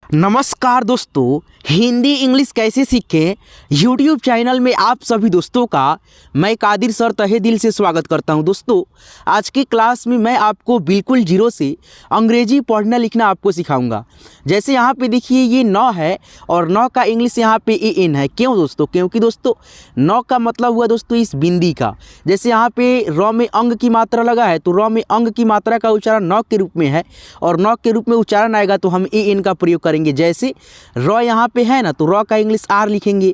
नमस्कार दोस्तों, हिंदी इंग्लिश कैसे सीखें यूट्यूब चैनल में आप सभी दोस्तों का मैं कादिर सर तहे दिल से स्वागत करता हूं। दोस्तों, आज की क्लास में मैं आपको बिल्कुल जीरो से अंग्रेजी पढ़ना लिखना आपको सिखाऊंगा। जैसे यहाँ पे देखिए ये 9 है और 9 का इंग्लिश यहाँ पे एन है। क्यों दोस्तों? क्योंकि दोस्तों 9 का मतलब हुआ दोस्तों इस बिंदी का। जैसे यहाँ पे र में अंग की मात्रा लगा है तो र में अंग की मात्रा का उच्चारण 9 के रूप में है और 9 के रूप में उच्चारण आएगा तो हम एन का प्रयोग करेंगे। जैसे र यहाँ पे है ना तो र का इंग्लिश आर लिखेंगे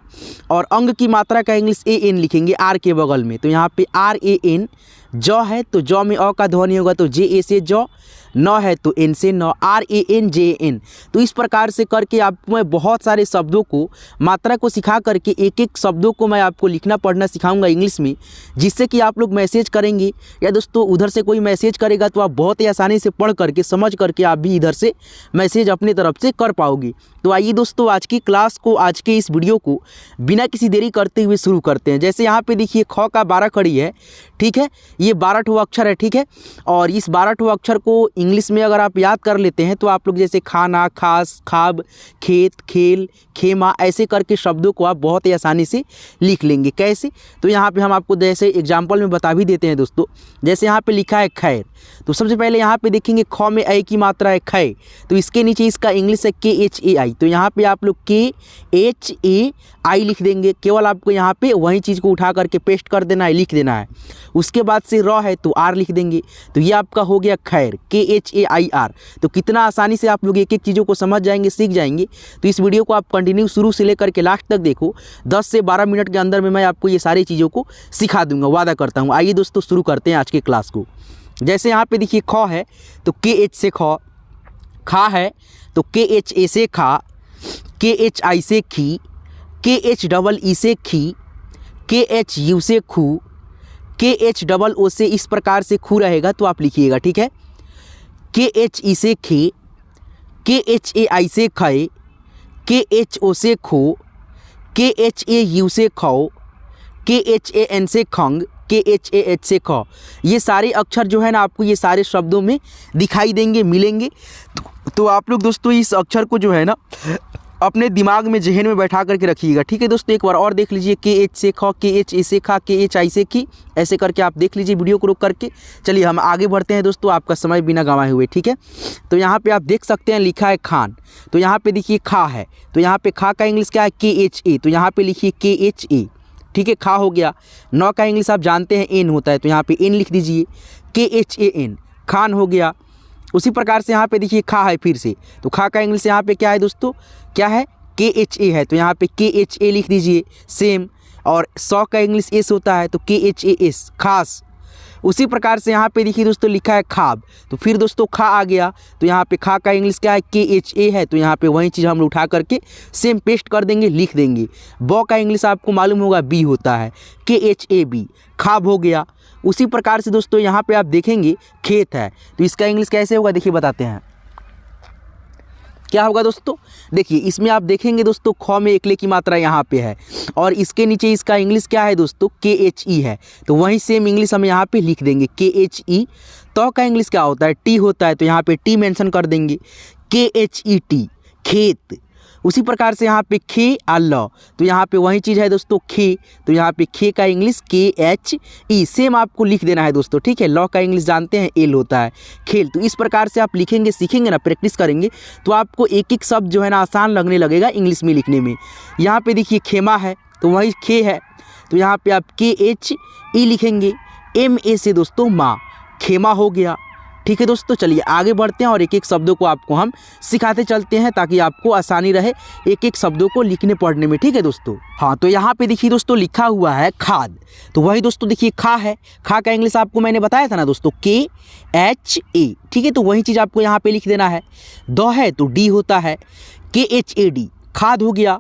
और अंग की मात्रा का इंग्लिश एन लिखेंगे आर के बगल में। तो यहाँ पे आर ए एन। जौ है तो जौ में अ का ध्वनि होगा तो जे ए से जौ। नौ है तो एन से नौ, R A N J N. तो इस प्रकार से करके आपको मैं बहुत सारे शब्दों को मात्रा को सिखा करके एक एक शब्दों को मैं आपको लिखना पढ़ना सिखाऊंगा इंग्लिश में, जिससे कि आप लोग मैसेज करेंगे या दोस्तों उधर से कोई मैसेज करेगा तो आप बहुत ही आसानी से पढ़ करके समझ करके आप भी इधर से मैसेज अपनी तरफ से कर पाओगे। तो आइए दोस्तों आज की क्लास को, आज के इस वीडियो को बिना किसी देरी करते हुए शुरू करते हैं। जैसे यहाँ पे देखिए ख का 12 खड़ी है, ठीक है, ये 12 अक्षर है, ठीक है। और इस 12 अक्षर को इंग्लिश में अगर आप याद कर लेते हैं तो आप लोग जैसे खाना, खास, खाब, खेत, खेल, खेमा ऐसे करके शब्दों को आप बहुत ही आसानी से लिख लेंगे। कैसे? तो यहाँ पे हम आपको जैसे एग्जाम्पल में बता भी देते हैं दोस्तों। जैसे यहाँ पे लिखा है खैर, तो सबसे पहले यहाँ पे देखेंगे ख में ए की मात्रा है खै, तो इसके नीचे इसका इंग्लिश है KHAI। तो यहाँ पे आप लोग KHAI लिख देंगे। केवल आपको यहाँ पे वही चीज़ को उठा करके पेस्ट कर देना है, लिख देना है। उसके बाद से र है तो आर लिख देंगे। तो ये आपका हो गया खैर, KHAIR। तो कितना आसानी से आप लोग एक एक चीज़ों को समझ जाएंगे, सीख जाएंगे। तो इस वीडियो को आप कंटिन्यू शुरू से लेकर के लास्ट तक देखो। 10 से 12 मिनट के अंदर में मैं आपको ये सारी चीज़ों को सिखा दूंगा, वादा करता हूँ। आइए दोस्तों शुरू करते हैं आज की क्लास को। जैसे यहाँ पे देखिए ख है तो KH से ख, खा है तो KHA से खा, KHI से खी, KHEE से खी, KHU से खू, KHOO से इस प्रकार से खू रहेगा तो आप लिखिएगा, ठीक है। KHE से खे, KHAI से खे, KHO से खो, KHAU से खौ, KHAN से खंग, KHAH से ख। ये सारे अक्षर जो है ना आपको ये सारे शब्दों में दिखाई देंगे, मिलेंगे। तो आप लोग दोस्तों इस अक्षर को जो है ना अपने दिमाग में, जहन में बैठा करके रखिएगा, ठीक है दोस्तों। एक बार और देख लीजिए, KH से ख, KHA से खा, KHI से की, ऐसे करके आप देख लीजिए वीडियो को रोक करके। चलिए हम आगे बढ़ते हैं दोस्तों, आपका समय बिना गंवाए हुए, ठीक है। तो यहाँ पे आप देख सकते हैं लिखा है खान, तो यहाँ पे देखिए खा है तो यहाँ पे खा का इंग्लिश क्या है KHA, तो यहाँ पे लिखिए KHA, ठीक है। खा हो गया। 9 का इंग्लिश आप जानते हैं एन होता है तो यहाँ पे एन लिख दीजिए, KHAN, खान हो गया। उसी प्रकार से यहाँ पे देखिए खा है फिर से, तो खा का इंग्लिश यहाँ पे क्या है दोस्तों, क्या है KHA है तो यहाँ पे KHA लिख दीजिए सेम। और 100 का इंग्लिश एस होता है तो KHAS, खास। उसी प्रकार से यहाँ पे देखिए दोस्तों लिखा है खाब, तो फिर दोस्तों खा आ गया तो यहाँ पे खा का इंग्लिश क्या है KHA है तो यहाँ पे वही चीज़ हम उठा करके सेम पेस्ट कर देंगे, लिख देंगे। बॉ का इंग्लिश आपको मालूम होगा बी होता है, KHAB, खाब हो गया। उसी प्रकार से दोस्तों यहाँ पे आप देखेंगे खेत है तो इसका इंग्लिश कैसे होगा, देखिए बताते हैं क्या होगा दोस्तों। देखिए इसमें आप देखेंगे दोस्तों ख में एकले की मात्रा यहाँ पे है और इसके नीचे इसका इंग्लिश क्या है दोस्तों KHE है, तो वही सेम इंग्लिश हम यहाँ पे लिख देंगे KHE। तो का इंग्लिश क्या होता है टी होता है तो यहाँ पे टी मेंशन कर देंगे KHET, खेत। उसी प्रकार से यहाँ पे खे अल्लाह, तो यहाँ पे वही चीज़ है दोस्तों खे, तो यहाँ पे खे का इंग्लिश KHE सेम आपको लिख देना है दोस्तों, ठीक है। लॉ का इंग्लिश जानते हैं एल होता है, खेल। तो इस प्रकार से आप लिखेंगे, सीखेंगे ना, प्रैक्टिस करेंगे तो आपको एक एक शब्द जो है ना आसान लगने लगेगा इंग्लिश में लिखने में। यहाँ पे देखिए खेमा है तो वही खे है तो यहाँ पे आप KHE लिखेंगे, MA से दोस्तों माँ, खेमा हो गया, ठीक है दोस्तों। चलिए आगे बढ़ते हैं और एक एक शब्दों को आपको हम सिखाते चलते हैं ताकि आपको आसानी रहे एक एक शब्दों को लिखने पढ़ने में, ठीक है दोस्तों। हाँ, तो यहाँ पे देखिए दोस्तों लिखा हुआ है खाद, तो वही दोस्तों देखिए खा है, खा का इंग्लिश आपको मैंने बताया था ना दोस्तों KHA, ठीक है। तो वही चीज़ आपको यहाँ पे लिख देना है। द है तो डी होता है KHAD, खाद हो गया।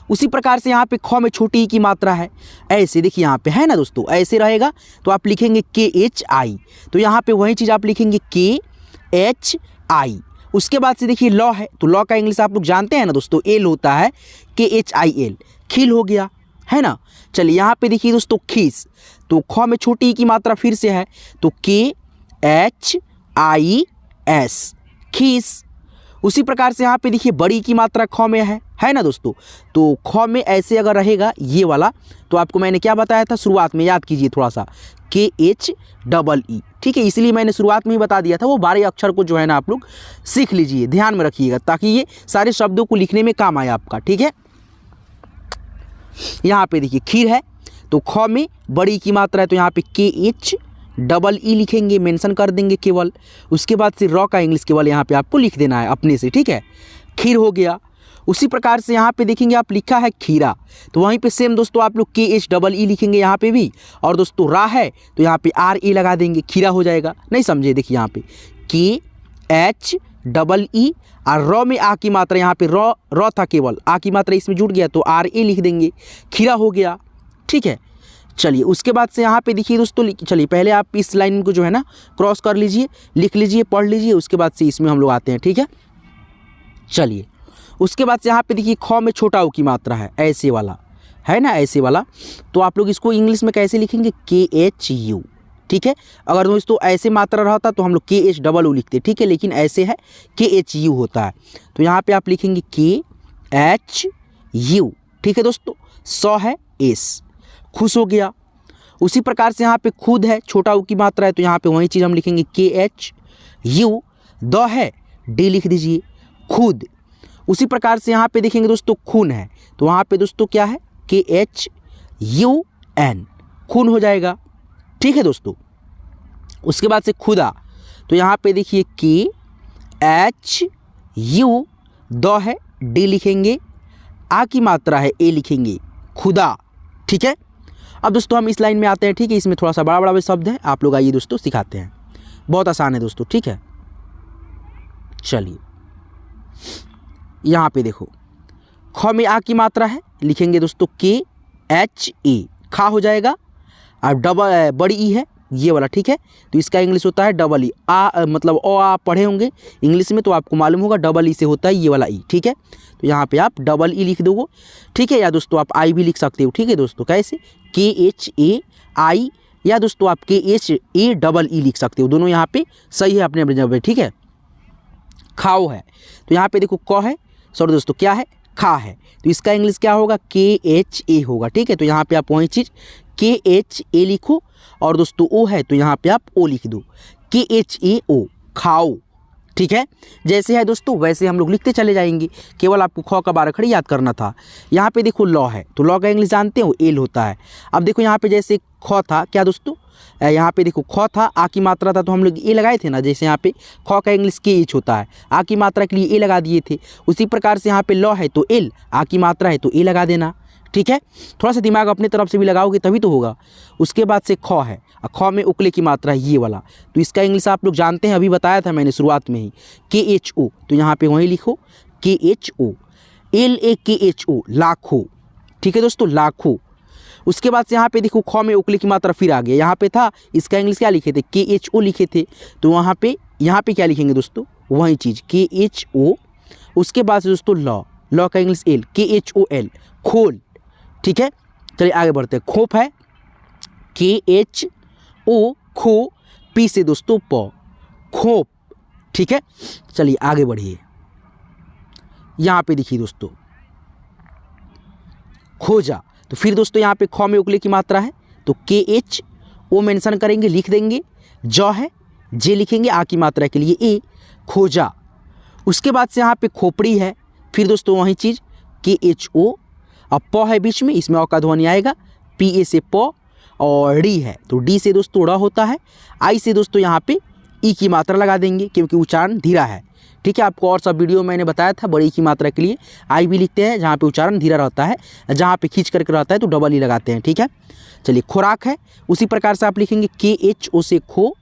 उसी प्रकार से यहाँ पे ख में छोटी की मात्रा है, ऐसे देखिए यहाँ पे है ना दोस्तों, ऐसे रहेगा तो आप लिखेंगे KHI, तो यहाँ पे वही चीज़ आप लिखेंगे KHI। उसके बाद से देखिए लॉ है तो लॉ का इंग्लिश आप लोग जानते हैं ना दोस्तों एल होता है KHIL, खिल हो गया, है ना। चलिए यहाँ पे देखिए दोस्तों खीस, तो ख में छोटी की मात्रा फिर से है तो KHIS, खीस। उसी प्रकार से यहाँ पे देखिए बड़ी की मात्रा ख में है ना दोस्तों। तो ख में ऐसे अगर रहेगा ये वाला, तो आपको मैंने क्या बताया था शुरुआत में, याद कीजिए थोड़ा सा, KHEE, ठीक है। इसलिए मैंने शुरुआत में ही बता दिया था, वो 12 अक्षर को जो है ना आप लोग सीख लीजिए, ध्यान में रखिएगा, ताकि ये सारे शब्दों को लिखने में काम आए आपका, ठीक है। यहाँ पे देखिए खीर है, तो ख में बड़ी की मात्रा है, तो यहाँ पे KHEE लिखेंगे, मेंशन कर देंगे केवल। उसके बाद से र का इंग्लिश केवल यहाँ पे आपको लिख देना है अपने से, ठीक है। खीर हो गया। उसी प्रकार से यहाँ पे देखेंगे आप लिखा है खीरा, तो वहीं पे सेम दोस्तों आप लोग KHEE लिखेंगे यहाँ पे भी। और दोस्तों रा है तो यहाँ पे RE लगा देंगे, खीरा हो जाएगा। नहीं समझे, देखिए यहाँ पे KHEE, और र में आ की मात्रा, यहाँ पे र था केवल, आ की मात्रा इसमें जुड़ गया तो RA लिख देंगे, खीरा हो गया, ठीक है। चलिए उसके बाद से यहाँ पे देखिए दोस्तों, चलिए पहले आप इस लाइन को जो है ना क्रॉस कर लीजिए, लिख लीजिए, पढ़ लीजिए, उसके बाद से इसमें हम लोग आते हैं, ठीक है। चलिए उसके बाद से यहाँ पे देखिए ख में छोटा ऊ की मात्रा है, ऐसे वाला है ना, ऐसे वाला, तो आप लोग इसको इंग्लिश में कैसे लिखेंगे, KHU, ठीक है। अगर दोस्तों ऐसे मात्रा रहता तो हम लोग KHEE लिखते, ठीक है, लेकिन ऐसे है KHU होता है, तो यहाँ पे आप लिखेंगे KHU, ठीक है दोस्तों। सौ है S, खुश हो गया। उसी प्रकार से यहाँ पे खुद है, छोटा ऊ की मात्रा है, तो यहाँ पे वही चीज़ हम लिखेंगे KHU। द है D लिख दीजिए, खुद। उसी प्रकार से यहाँ पे देखेंगे दोस्तों खून है, तो वहाँ पे दोस्तों क्या है, KHUN, खून हो जाएगा, ठीक है दोस्तों। उसके बाद से खुदा, तो यहाँ पे देखिए KHU, द है D लिखेंगे, आ की मात्रा है A लिखेंगे, खुदा, ठीक है। अब दोस्तों हम इस लाइन में आते हैं, ठीक है। इसमें थोड़ा सा बड़ा बड़ा भी शब्द है, आप लोग आइए दोस्तों सिखाते हैं, बहुत आसान है दोस्तों, ठीक है। चलिए यहाँ पे देखो ख में आ की मात्रा है, लिखेंगे दोस्तों KHA, खा हो जाएगा। और डबल बड़ी ई है ये वाला, ठीक है, तो इसका इंग्लिश होता है डबल ई। आ मतलब ओ आप पढ़े होंगे इंग्लिश में, तो आपको मालूम होगा डबल ई से होता है ये वाला ई, ठीक है। तो यहाँ पे आप डबल ई लिख दोगे, ठीक है, या दोस्तों आप आई भी लिख सकते हो, ठीक है दोस्तों। कैसे, KHAI, या दोस्तों आप KHAEE लिख सकते हो, दोनों यहाँ पे सही है अपने अपने जगह पे, ठीक है। खाओ है, तो यहाँ पे देखो क है, सॉरी दोस्तों क्या है, खा है, तो इसका इंग्लिश क्या होगा, KHA होगा, ठीक है। तो यहाँ पे आप वही चीज़ KHA लिखो, और दोस्तों ओ है तो यहाँ पे आप ओ लिख दो, KHAO, खाओ, ठीक है। जैसे है दोस्तों वैसे हम लोग लिखते चले जाएंगे, केवल आपको ख का बार खड़ी याद करना था। यहाँ पे देखो लॉ है, तो लॉ का इंग्लिश जानते हो, एल होता है। अब देखो यहाँ पे जैसे ख था, क्या दोस्तों, यहाँ पे देखो ख था, आ की मात्रा था, तो हम लोग ए लगाए थे ना, जैसे यहाँ पे ख का इंग्लिश KH होता है, आ की मात्रा के लिए ए लगा दिए थे। उसी प्रकार से यहाँ पे लॉ है तो एल, आ की मात्रा है तो ए लगा देना, ठीक है। थोड़ा सा दिमाग अपने तरफ से भी लगाओगे तभी तो होगा। उसके बाद से ख है, ख में उकले की मात्रा है ये वाला, तो इसका इंग्लिश आप लोग जानते हैं, अभी बताया था मैंने शुरुआत में ही, KHO, तो यहाँ पे वहीं लिखो KHO, LAKHO, लाखों, ठीक है दोस्तों, लाखों। उसके बाद से यहाँ पे देखो ख में उकले की मात्रा फिर आ गया, यहाँ पे था, इसका इंग्लिश क्या लिखे थे, KHO लिखे थे, तो यहाँ पे क्या लिखेंगे दोस्तों, वही चीज़ KHO। उसके बाद से दोस्तों लॉ का इंग्लिश एल, KHOL, खोल, ठीक है। चलिए आगे बढ़ते हैं। खोप है, KHO, खो, पी से दोस्तों प, खोप, ठीक है। चलिए आगे बढ़िए, यहाँ पे देखिए दोस्तों खोजा, तो फिर दोस्तों यहाँ पे ख में उकले की मात्रा है, तो KHO मेंशन करेंगे, लिख देंगे। ज है, जे लिखेंगे, आ की मात्रा के लिए ए, खोजा। उसके बाद से यहाँ पे खोपड़ी है, फिर दोस्तों वही चीज़ KHO, अब प है बीच में, इसमें अ का ध्वनि आएगा, PA से प, और डी है तो डी से दोस्तों ड़ होता है। आई से दोस्तों यहाँ पे ई की मात्रा लगा देंगे, क्योंकि उच्चारण धीरा है, ठीक है। आपको और सब वीडियो मैंने बताया था, बड़ी की मात्रा के लिए आई भी लिखते हैं, जहाँ पे उच्चारण धीरा रहता है, जहाँ पे खींच करके रहता है तो डबल ई लगाते हैं, ठीक है। चलिए खुराक है, उसी प्रकार से आप लिखेंगे KHO से खो,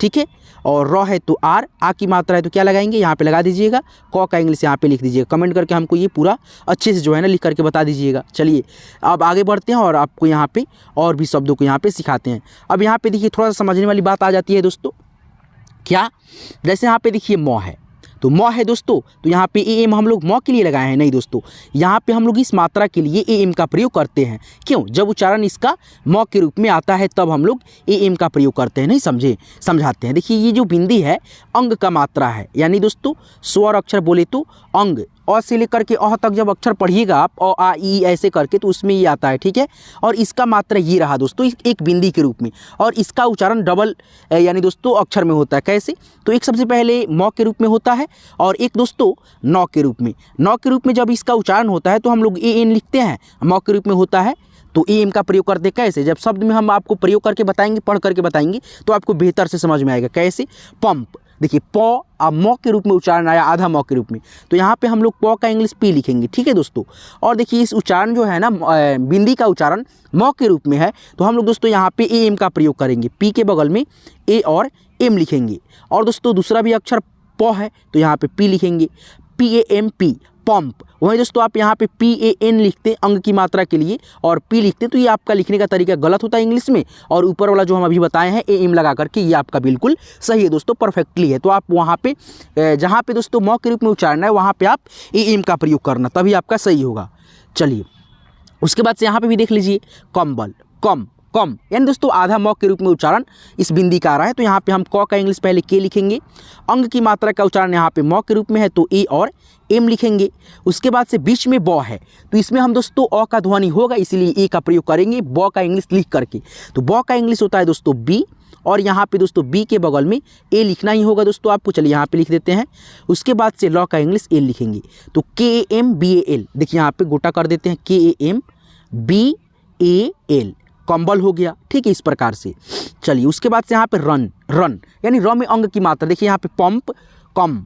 ठीक है, और र है तो आर, आ की मात्रा है तो क्या लगाएंगे, यहाँ पे लगा दीजिएगा। क का इंग्लिश यहाँ पे लिख दीजिएगा, कमेंट करके हमको ये पूरा अच्छे से जो है ना लिख करके बता दीजिएगा। चलिए अब आगे बढ़ते हैं और आपको यहाँ पे और भी शब्दों को यहाँ पे सिखाते हैं। अब यहाँ पे देखिए थोड़ा सा समझने वाली बात आ जाती है दोस्तों, क्या, जैसे यहाँ पे देखिए मौ है, तो म है दोस्तों, तो यहाँ पे ए एम हम लोग म के लिए लगाए हैं? नहीं दोस्तों, यहाँ पे हम लोग इस मात्रा के लिए ए एम का प्रयोग करते हैं। क्यों? जब उच्चारण इसका म के रूप में आता है तब हम लोग ए एम का प्रयोग करते हैं। नहीं समझे? समझाते हैं। देखिए ये जो बिंदी है अंग का मात्रा है, यानी दोस्तों स्वर अक्षर बोले तो अंग, अ से लेकर के अह तक जब अक्षर पढ़िएगा आप अ आ ई ऐसे करके तो उसमें ये आता है, ठीक है। और इसका मात्रा ये रहा दोस्तों एक बिंदी के रूप में, और इसका उच्चारण डबल यानी दोस्तों अक्षर में होता है। कैसे? तो एक सबसे पहले म के रूप में होता है और एक दोस्तों न के रूप में। न के रूप में जब इसका उच्चारण होता है तो हम लोग ए एन लिखते हैं, म के रूप में होता है तो ए एम का प्रयोग करते। कैसे? जब शब्द में हम आपको प्रयोग करके बताएंगे, पढ़ करके बताएंगे तो आपको बेहतर से समझ में आएगा। कैसे? पंप, देखिए प अब म के रूप में उच्चारण आया, आधा म के रूप में, तो यहाँ पे हम लोग प का इंग्लिश पी लिखेंगे, ठीक है दोस्तों। और देखिए इस उच्चारण जो है ना बिंदी का उच्चारण म के रूप में है तो हम लोग दोस्तों यहाँ पे ए एम का प्रयोग करेंगे, पी के बगल में ए और एम लिखेंगे। और दोस्तों दूसरा भी अक्षर प है तो यहाँ पे पी लिखेंगे, P A M P, pump. वहीं दोस्तों आप यहाँ पे पी ए एन लिखते हैं अंग की मात्रा के लिए और पी लिखते हैं तो ये आपका लिखने का तरीका गलत होता है इंग्लिश में, और ऊपर वाला जो हम अभी बताए हैं ए एम लगा करके ये आपका बिल्कुल सही है दोस्तों, परफेक्टली है। तो आप वहाँ पे जहाँ पे दोस्तों म के रूप में उच्चारण है वहाँ पे आप ए एम का प्रयोग करना, तभी आपका सही होगा। चलिए उसके बाद से यहाँ पे भी देख लीजिए कंबल, कम कम, यानी दोस्तों आधा म के रूप में उच्चारण इस बिंदी का आ रहा है तो यहाँ पे हम क का इंग्लिश पहले के लिखेंगे, अंग की मात्रा का उच्चारण यहाँ पे म के रूप में है तो ए और एम लिखेंगे। उसके बाद से बीच में ब है तो इसमें हम दोस्तों अ का ध्वनि होगा इसीलिए ए का प्रयोग करेंगे ब का इंग्लिश लिख करके। तो ब का इंग्लिश होता है दोस्तों बी, और यहाँ पे दोस्तों बी के बगल में ए लिखना ही होगा दोस्तों आपको। चलिए यहाँ पे लिख देते हैं। उसके बाद से ल का इंग्लिश एल लिखेंगे तो K A M B A L, देखिए यहाँ पे गोटा कर देते हैं, K A M B A L, कंबल हो गया, ठीक है इस प्रकार से। चलिए उसके बाद से यहाँ पे रन, रन यानी र में अंग की मात्रा, देखिए यहाँ पे पंप कम,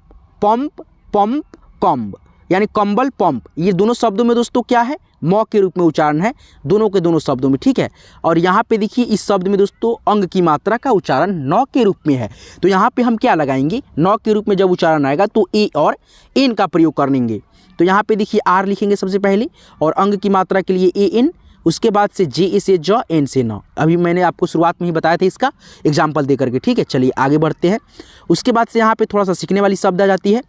पंप पंप कम्ब, यानी कंबल पंप, ये दोनों शब्दों में दोस्तों क्या है? म के रूप में उच्चारण है दोनों के दोनों शब्दों में, ठीक है। और यहाँ पे देखिए इस शब्द में दोस्तों अंग की मात्रा का उच्चारण न के रूप में है तो यहाँ पे हम क्या लगाएंगे? न के रूप में जब उच्चारण आएगा तो ए और एन का प्रयोग करेंगे। तो यहाँ पे देखिए आर लिखेंगे सबसे पहले और अंग की मात्रा के लिए ए एन, उसके बाद से जे से ज, एन से न। अभी मैंने आपको शुरुआत में ही बताया था इसका एग्जाम्पल दे करके, ठीक है। चलिए आगे बढ़ते हैं। उसके बाद से यहाँ पे थोड़ा सा सीखने वाली शब्द आ जाती है,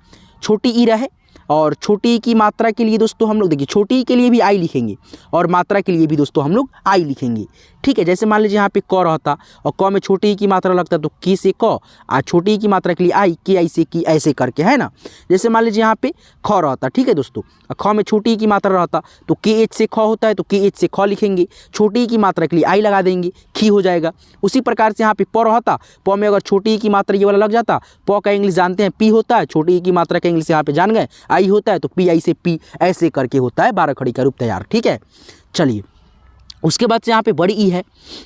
छोटी ई रहे, और छोटी ई की मात्रा के लिए दोस्तों हम लोग देखिए छोटी ई के लिए भी आई लिखेंगे और मात्रा के लिए भी दोस्तों हम लोग आई लिखेंगे, ठीक है। जैसे मान लीजिए यहाँ पे क रहता और क में छोटी ई की मात्रा लगता तो की से क, और छोटी ई की मात्रा के लिए आई, के आई से की, ऐसे करके, है ना। जैसे मान लीजिए यहाँ पे ख रहता, ठीक है दोस्तों, ख में छोटी ई की मात्रा रहता तो के एच से ख होता है तो के एच से ख लिखेंगे, छोटी ई की मात्रा के लिए आई लगा देंगे, खी हो जाएगा। उसी प्रकार से यहाँ पे प रहता, प में अगर छोटी ई की मात्रा ये वाला लग जाता, प का इंग्लिश जानते हैं पी होता है, छोटी ई की मात्रा का इंग्लिश यहाँ पे जान गए आई होता है तो पी आई से पी, ऐसे करके होता है 12 खड़ी का रूप तैयार, ठीक है। चलिए उसके बाद से यहाँ पे बड़ी ई है,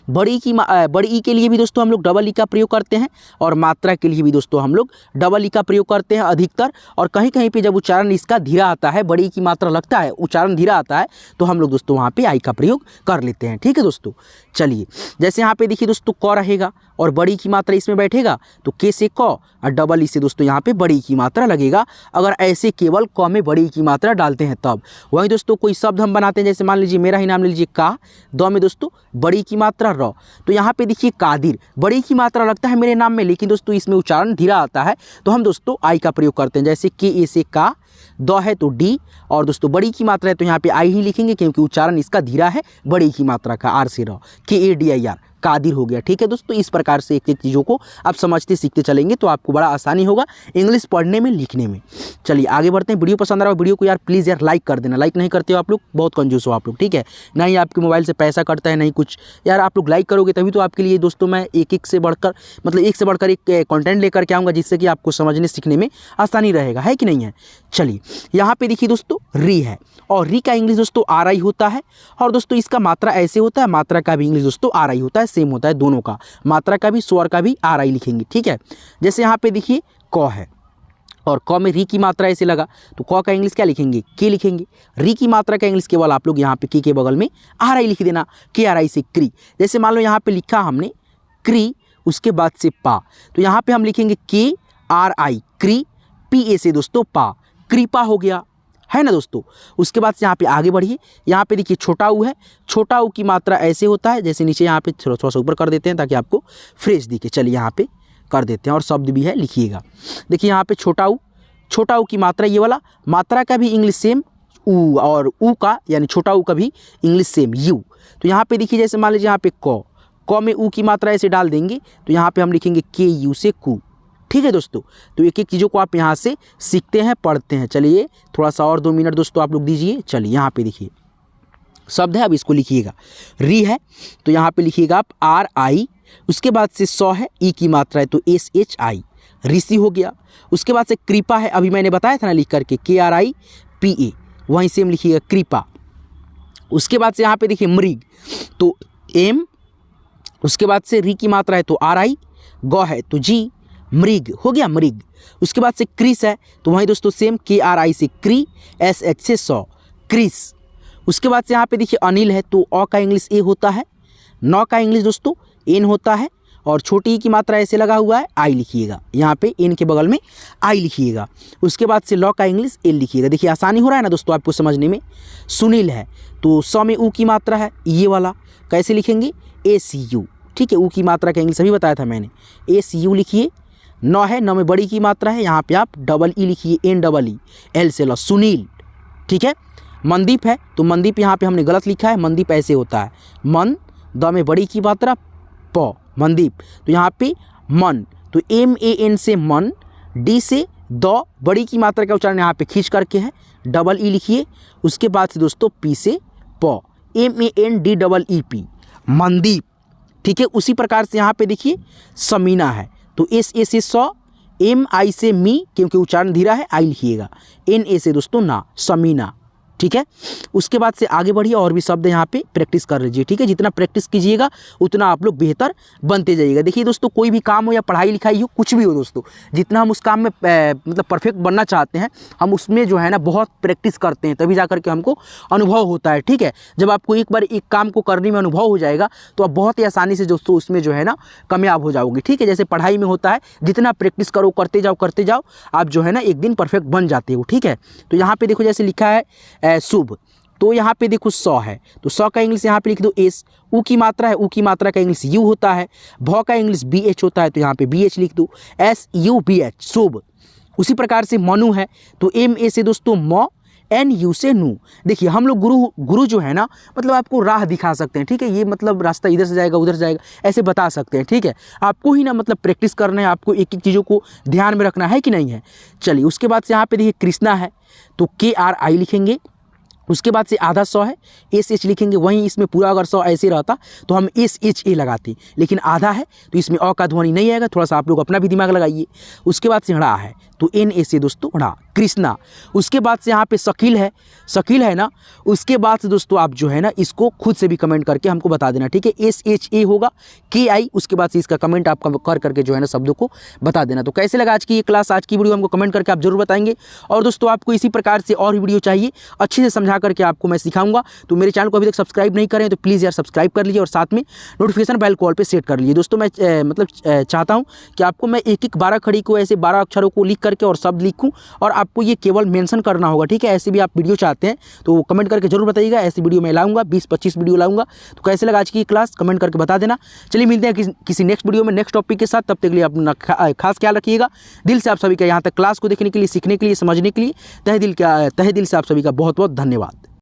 बड़ी ई के लिए भी दोस्तों हम लोग डबल ई का प्रयोग करते हैं और मात्रा के लिए भी दोस्तों हम लोग डबल ई का प्रयोग करते हैं अधिकतर। और कहीं कहीं पे जब उच्चारण इसका धीरा आता है, बड़ी ई की मात्रा लगता है, उच्चारण धीरा आता है तो हम लोग दोस्तों वहाँ पे आई का प्रयोग कर लेते हैं, ठीक है दोस्तों। चलिए जैसे यहाँ पे देखिए दोस्तों क रहेगा और बड़ी की मात्रा इसमें बैठेगा तो के से क और डबल ई से दोस्तों यहाँ पे बड़ी की मात्रा लगेगा, अगर ऐसे केवल क में बड़ी की मात्रा डालते हैं तब। वहीं दोस्तों कोई शब्द हम बनाते हैं, जैसे मान लीजिए मेरा ही नाम ले लीजिए का, द में दोस्तों बड़ी की मात्रा र, तो यहाँ पे देखिए कादिर, बड़ी की मात्रा लगता है मेरे नाम में लेकिन दोस्तों इसमें उच्चारण धीरा आता है तो हम दोस्तों आई का प्रयोग करते हैं। जैसे के ए से का, द है तो डी, और दोस्तों बड़ी की मात्रा है तो यहाँ पे आई ही लिखेंगे क्योंकि उच्चारण इसका धीरा है बड़ी की मात्रा का, आर से र, K A D I R, Kadir हो गया, ठीक है दोस्तों। इस प्रकार से एक एक चीज़ों को आप समझते सीखते चलेंगे तो आपको बड़ा आसानी होगा इंग्लिश पढ़ने में, लिखने में। चलिए आगे बढ़ते हैं। वीडियो पसंद आ रहा है वीडियो को यार प्लीज़ यार लाइक कर देना, लाइक नहीं करते हो आप लोग बहुत कंजूस हो आप लोग, ठीक है। ना ही आपके मोबाइल से पैसा कटता है नहीं कुछ, यार आप लोग लाइक करोगे तभी तो आपके लिए दोस्तों मैं एक से बढ़कर एक कंटेंट लेकर के आऊँगा जिससे कि आपको समझने सीखने में आसानी रहेगा, है कि नहीं है। चलिए यहाँ पे देखिए दोस्तों री है और री का इंग्लिश दोस्तों आर आई होता है और दोस्तों इसका मात्रा ऐसे होता है, मात्रा का भी इंग्लिश दोस्तों आर आई होता है, सेम होता है दोनों का, मात्रा का भी स्वर का भी आर आई लिखेंगे, ठीक है। जैसे यहाँ पे देखिए क है और क में री की मात्रा ऐसे लगा तो क का इंग्लिश क्या लिखेंगे? के लिखेंगे। री की मात्रा का इंग्लिश केवल आप लोग यहाँ पे के बगल में आर आई लिख देना, के आर आई से क्री। जैसे मान लो यहाँ पे लिखा हमने क्री, उसके बाद से पा, तो यहाँ पे हम लिखेंगे के आर आई क्री, पी ए से दोस्तों पा, कृपा हो गया, है ना दोस्तों। उसके बाद से यहाँ पे आगे बढ़िए, यहाँ पे देखिए छोटा ऊ है, छोटा ऊ की मात्रा ऐसे होता है, जैसे नीचे यहाँ पे थोड़ा सा ऊपर कर देते हैं ताकि आपको फ्रेश दिखे। चलिए यहाँ पे कर देते हैं और शब्द भी है लिखिएगा। देखिए यहाँ पे छोटा ऊ छोटा ऊ की मात्रा ये वाला, मात्रा का भी इंग्लिश सेम ऊ, और ऊ का यानी छोटा ऊ का भी इंग्लिश सेम यू। तो यहाँ पे देखिए जैसे मान लीजिए यहाँ पे क में ऊ की मात्रा ऐसे डाल देंगे तो यहाँ पे हम लिखेंगे के यू से कू। ठीक है दोस्तों, तो एक एक चीज़ों को आप यहाँ से सीखते हैं, पढ़ते हैं। चलिए थोड़ा सा और 2 मिनट दोस्तों आप लोग दीजिए। चलिए यहाँ पे देखिए शब्द है, अब इसको लिखिएगा। री है तो यहाँ पे लिखिएगा आप आर आई, उसके बाद से सौ है, ई की मात्रा है तो एस एच आई, ऋषि हो गया। उसके बाद से कृपा है, अभी मैंने बताया था ना लिख करके के आर आई पी ए, वहीं सेम लिखिएगा कृपा। उसके बाद से यहाँ पे देखिए मृग तो एम, उसके बाद से री की मात्रा है तो आर आई, गौ है तो जी, मृग हो गया मृग। उसके बाद से क्रिस है तो वहीं दोस्तों सेम के आर आई से क्री, एस एच से सौ, क्रिस। उसके बाद से यहाँ पे देखिए अनिल है तो अ का इंग्लिश ए होता है, नौ का इंग्लिश दोस्तों एन होता है, और छोटी ई की मात्रा ऐसे लगा हुआ है आई लिखिएगा, यहाँ पे एन के बगल में आई लिखिएगा। उसके बाद से लॉ का इंग्लिश एल लिखिएगा। देखिए आसानी हो रहा है ना दोस्तों आपको समझने में। सुनील है तो सौ में ऊ की मात्रा है ये वाला, कैसे लिखेंगे ए सी यू। ठीक है, ऊ की मात्रा का इंग्लिश अभी बताया था मैंने, ए सी यू लिखिए। नौ है, नौ में बड़ी की मात्रा है, यहाँ पे आप डबल ई लिखिए, एन डबल ई, एल से लॉ सुनील। ठीक है, मनदीप है तो मनदीप यहाँ पे हमने गलत लिखा है, मनदीप ऐसे होता है मन, द में बड़ी की मात्रा प, मनदीप। तो यहाँ पे मन तो एम ए एन से मन, डी से द बड़ी की मात्रा का उच्चारण यहाँ पे खींच करके है, डबल ई लिखिए। उसके बाद से दोस्तों पी से प, M A N D double E P, Mandeep. ठीक है, उसी प्रकार से यहाँ पे देखिए समीना है तो एस ए से सौ, एम आई से मी क्योंकि उच्चारण धीरा है आई लिखिएगा, एन ए से दोस्तों ना, समीना। ठीक है, उसके बाद से आगे बढ़िए और भी शब्द यहाँ पे प्रैक्टिस कर लीजिए। ठीक है, जितना प्रैक्टिस कीजिएगा उतना आप लोग बेहतर बनते जाइएगा। देखिए दोस्तों कोई भी काम हो या पढ़ाई लिखाई हो, कुछ भी हो दोस्तों, जितना हम उस काम में मतलब परफेक्ट बनना चाहते हैं, हम उसमें जो है ना बहुत प्रैक्टिस करते हैं, तभी जा करके हमको अनुभव होता है। ठीक है, जब आपको एक बार एक काम को करने में अनुभव हो जाएगा तो आप बहुत ही आसानी से दोस्तों उसमें जो है ना कामयाब हो जाओगे। ठीक है, जैसे पढ़ाई में होता है, जितना प्रैक्टिस करो करते जाओ आप जो है ना एक दिन परफेक्ट बन जाते हो। ठीक है, तो यहाँ पे देखो जैसे लिखा है शुभ, तो यहाँ पे देखो सौ है तो सौ का इंग्लिश यहाँ पे लिख दो एस, ऊ की मात्रा है, ऊ की मात्रा का इंग्लिश यू होता है, भौ का इंग्लिश बी एच होता है तो यहाँ पे बी एच लिख दो, एस यू बी एच शुभ। उसी प्रकार से मनु है तो एम ए से दोस्तों म, एन यू से नू। देखिए हम लोग गुरु जो है ना मतलब आपको राह दिखा सकते हैं। ठीक है, ये मतलब रास्ता इधर से जाएगा उधर जाएगा ऐसे बता सकते हैं। ठीक है, आपको ही ना मतलब प्रैक्टिस करना है, आपको एक एक चीज़ों को ध्यान में रखना है कि नहीं है। चलिए उसके बाद से यहाँ पे देखिए कृष्णा है तो के आर आई लिखेंगे। उसके बाद से आधा सौ है, एस एच लिखेंगे। वहीं इसमें पूरा अगर सौ ऐसे रहता तो हम एस एच ए लगाते, लेकिन आधा है तो इसमें अ का ध्वनि नहीं आएगा, थोड़ा सा आप लोग अपना भी दिमाग लगाइए। उसके बाद से हड़ा है तो एन ए से दोस्तों हड़ा, कृष्णा। उसके बाद से यहाँ पे शकील है ना। उसके बाद से दोस्तों आप जो है ना इसको खुद से भी कमेंट करके हमको बता देना। ठीक है, एस एच ए होगा के आई, उसके बाद से इसका कमेंट आप कर करके जो है ना शब्दों को बता देना। तो कैसे लगा आज की ये क्लास, आज की वीडियो हमको कमेंट करके आप जरूर बताएंगे। और दोस्तों आपको इसी प्रकार से और भी वीडियो चाहिए अच्छे से समझा करके आपको मैं सिखाऊंगा, तो मेरे चैनल को अभी तक सब्सक्राइब नहीं करें तो प्लीज़ यार सब्सक्राइब कर लीजिए और साथ में नोटिफिकेशन बेल कॉल पे सेट कर लीजिए। दोस्तों मैं चाहता हूँ कि आपको मैं एक 12 खड़ी को ऐसे 12 अक्षरों को लिख करके और शब्द लिखूँ और आपको ये केवल मेंशन करना होगा। ठीक है, ऐसे भी आप वीडियो चाहते हैं तो कमेंट करके जरूर बताइएगा। ऐसी वीडियो मैं लाऊंगा, 20-25 वीडियो लाऊंगा। तो कैसे लगा आज की क्लास कमेंट करके बता देना। चलिए मिलते हैं किसी नेक्स्ट वीडियो में नेक्स्ट टॉपिक के साथ, तब तक के लिए अपना खास ख्याल रखिएगा। दिल से आप सभी का यहाँ तक क्लास को देखने के लिए, सीखने के लिए, समझने के लिए तहे दिल से आप सभी का बहुत बहुत धन्यवाद।